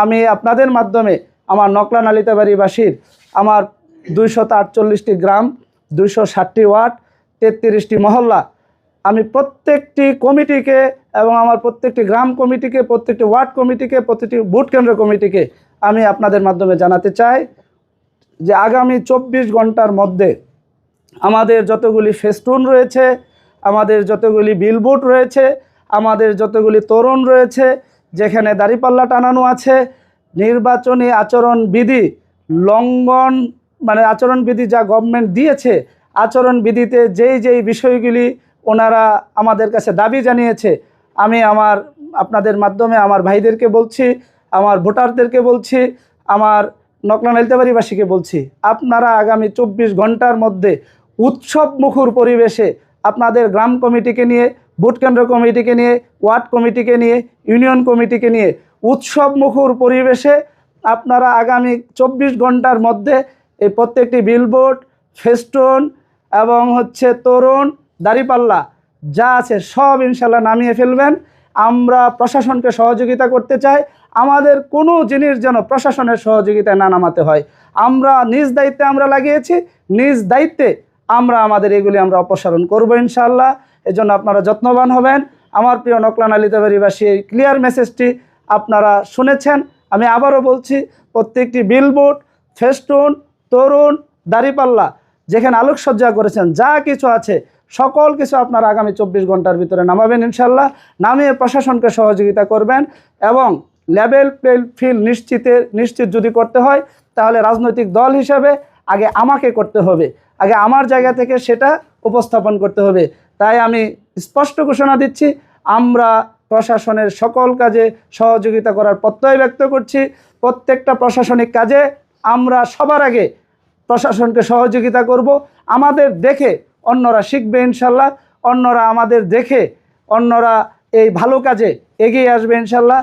আমি আপনাদের মাধ্যমে আমার নকলা নালিতাবাড়িবাসীর আমার 248টি গ্রাম, 260টি ওয়ার্ড, 33টি মহল্লা, আমি প্রত্যেকটি কমিটিকে এবং আমার প্রত্যেকটি গ্রাম কমিটিকে, প্রত্যেকটি ওয়ার্ড কমিটিকে, প্রত্যেকটি বুথ কেন্দ্র কমিটিকে আমি আপনাদের মাধ্যমে জানাতে চাই যে আগামী 24 ঘন্টার মধ্যে আমাদের যতগুলি ফেস্টুন রয়েছে, আমাদের যতগুলি বিলবোর্ড রয়েছে, আমাদের যতগুলি তোরণ রয়েছে, যেখানে দাঁড়িপাল্লা টানানো আছে, নির্বাচনী আচরণবিধি লঙ্ঘন, মানে আচরণবিধি যা গভর্নমেন্ট দিয়েছে, আচরণবিধিতে যেই বিষয়গুলি ওনারা আমাদের কাছে দাবি জানিয়েছে, আমি আপনাদের মাধ্যমে আমার ভাইদেরকে বলছি, আমার ভোটারদেরকে বলছি, আমার নকলা নালিতাবাড়িবাসীকে বলছি, আপনারা আগামী 24 ঘন্টার মধ্যে উৎসব মুখর পরিবেশে আপনাদের গ্রাম কমিটিকে নিয়ে, বুথ কেন্দ্র কমিটিকে নিয়ে, ওয়ার্ড কমিটিকে নিয়ে, ইউনিয়ন কমিটিকে নিয়ে উৎসব মুখর পরিবেশে আপনারা আগামী 24 ঘন্টার মধ্যে এই প্রত্যেকটি বিলবোর্ড, ফেস্টুন এবং তোরণ, দাঁড়িপাল্লা যা আছে সব ইনশাল্লাহ নামিয়ে ফেলবেন। আমরা প্রশাসনকে সহযোগিতা করতে চাই। আমাদের কোনো জিনিস যেন প্রশাসনের সহযোগিতায় না নামাতে হয়। আমরা নিজ দায়িত্বে আমরা লাগিয়েছি, নিজ দায়িত্বে আমাদের এগুলি আমরা অপসারণ করব ইনশাআল্লাহ। এজন্য আপনারা যত্নবান হবেন। আমার প্রিয় নকলা নালিতাবাড়িবাসী, এই ক্লিয়ার মেসেজটি আপনারা শুনেছেন। আমি আবারও বলছি, প্রত্যেকটি বিলবোর্ড, ফেস্টুন, তরুণ, দাঁড়িপাল্লা যেখানে আলোকসজ্জা করেছেন, যা কিছু আছে সকল কিছু আপনারা আগামী 24 ঘন্টার ভিতরে নামাবেন ইনশাল্লাহ। নামিয়ে প্রশাসনকে সহযোগিতা করবেন এবং লেভেল প্লেইং ফিল্ড নিশ্চিত যদি করতে হয়, তাহলে রাজনৈতিক দল হিসাবে আগে আমাকে করতে হবে, আগে আমার জায়গা থেকে সেটা উপস্থাপন করতে হবে। তাই আমি স্পষ্ট ঘোষণা দিচ্ছি, আমরা প্রশাসনের সকল কাজে সহযোগিতা করার প্রত্যয় ব্যক্ত করছি। প্রত্যেকটা প্রশাসনিক কাজে আমরা সবার আগে প্রশাসনকে সহযোগিতা করব। আমাদের দেখে অন্যরা শিখবে ইনশাল্লাহ, অন্যরা আমাদের দেখে অন্যরা এই ভালো কাজে এগিয়ে আসবে ইনশাল্লাহ।